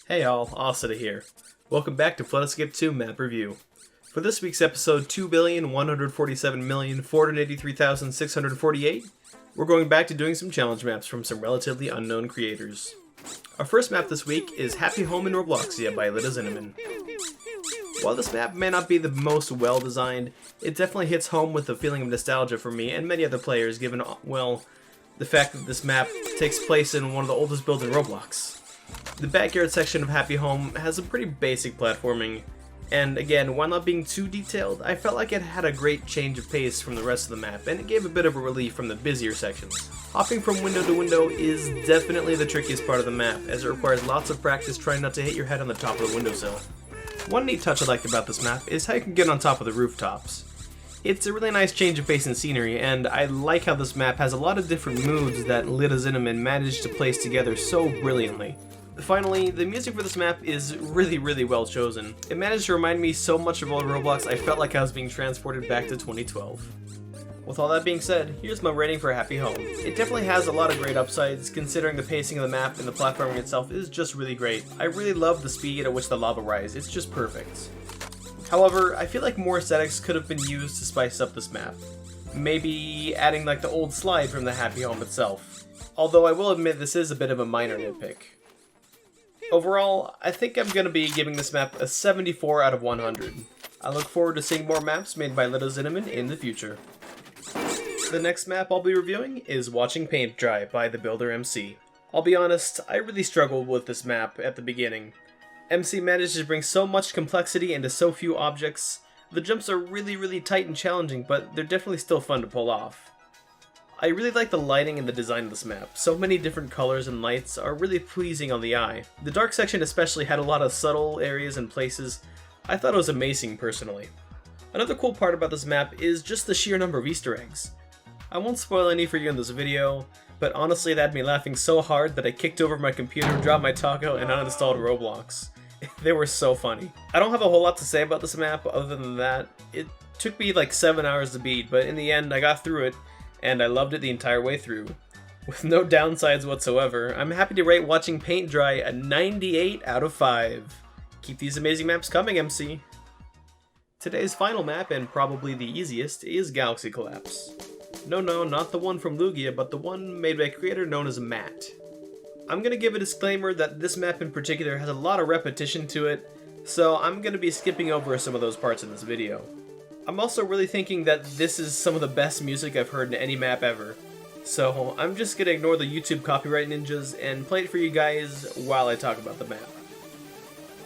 Hey all, Occida here. Welcome back to Let Us Skip 2 Map Review. For this week's episode 2,147,483,648, we're going back to doing some challenge maps from some relatively unknown creators. Our first map this week is Happy Home in Robloxia by Cinnamon. While this map may not be the most well-designed, it definitely hits home with a feeling of nostalgia for me and many other players given, well, the fact that this map takes place in one of the oldest builds in Roblox. The backyard section of Happy Home has a pretty basic platforming, and again, while not being too detailed, I felt like it had a great change of pace from the rest of the map, and it gave a bit of a relief from the busier sections. Hopping from window to window is definitely the trickiest part of the map, as it requires lots of practice trying not to hit your head on the top of the windowsill. One neat touch I liked about this map is how you can get on top of the rooftops. It's a really nice change of pace and scenery, and I like how this map has a lot of different moods that Cinnamon managed to place together so brilliantly. Finally, the music for this map is really well chosen. It managed to remind me so much of old Roblox I felt like I was being transported back to 2012. With all that being said, here's my rating for Happy Home. It definitely has a lot of great upsides, considering the pacing of the map and the platforming itself is just really great. I really love the speed at which the lava rises, it's just perfect. However, I feel like more aesthetics could have been used to spice up this map. Maybe adding like the old slide from the Happy Home itself. Although I will admit this is a bit of a minor nitpick. Overall, I think I'm going to be giving this map a 74 out of 100. I look forward to seeing more maps made by Cinnamon in the future. The next map I'll be reviewing is Watching Paint Dry by the builder MC. I'll be honest, I really struggled with this map at the beginning. MC managed to bring so much complexity into so few objects. The jumps are really tight and challenging, but they're definitely still fun to pull off. I really like the lighting and the design of this map. So many different colors and lights are really pleasing on the eye. The dark section especially had a lot of subtle areas and places. I thought it was amazing personally. Another cool part about this map is just the sheer number of Easter eggs. I won't spoil any for you in this video, but honestly that had me laughing so hard that I kicked over my computer, dropped my taco, and uninstalled Roblox. They were so funny. I don't have a whole lot to say about this map other than that. It took me like 7 hours to beat, but in the end I got through it, and I loved it the entire way through. With no downsides whatsoever, I'm happy to rate Watching Paint Dry a 98 out of 5. Keep these amazing maps coming, MC. Today's final map, and probably the easiest, is Galaxy Collapse. No, not the one from Lugia, but the one made by a creator known as Matt. I'm gonna give a disclaimer that this map in particular has a lot of repetition to it, so I'm gonna be skipping over some of those parts in this video. I'm also really thinking that this is some of the best music I've heard in any map ever, so I'm just gonna ignore the YouTube copyright ninjas and play it for you guys while I talk about the map.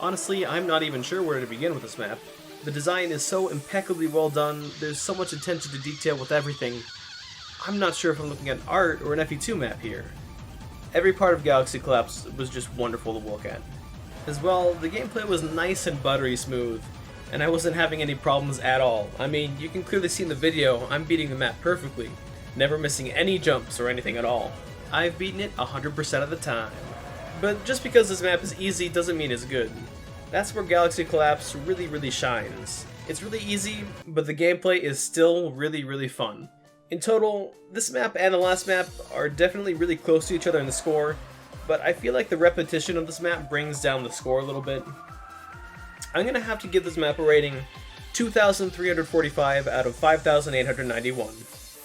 Honestly, I'm not even sure where to begin with this map. The design is so impeccably well done, there's so much attention to detail with everything. I'm not sure if I'm looking at art or an FE2 map here. Every part of Galaxy Collapse was just wonderful to look at. As well, the gameplay was nice and buttery smooth, and I wasn't having any problems at all. I mean, you can clearly see in the video, I'm beating the map perfectly, never missing any jumps or anything at all. I've beaten it 100% of the time. But just because this map is easy doesn't mean it's good. That's where Galaxy Collapse really shines. It's really easy, but the gameplay is still really fun. In total, this map and the last map are definitely really close to each other in the score, but I feel like the repetition of this map brings down the score a little bit. I'm gonna have to give this map a rating 2,345 out of 5,891.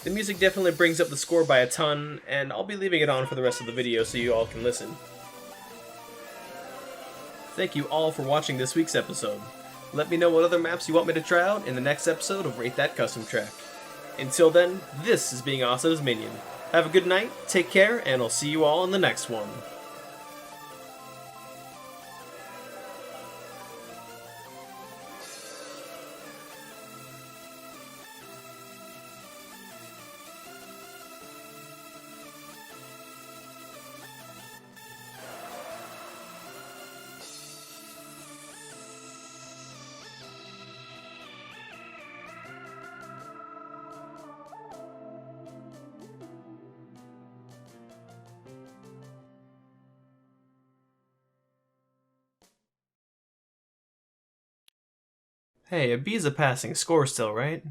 The music definitely brings up the score by a ton, and I'll be leaving it on for the rest of the video so you all can listen. Thank you all for watching this week's episode. Let me know what other maps you want me to try out in the next episode of Rate That Custom Track. Until then, this is being Occida's Minion. Have a good night, take care, and I'll see you all in the next one. Hey, a B's a passing score still, right?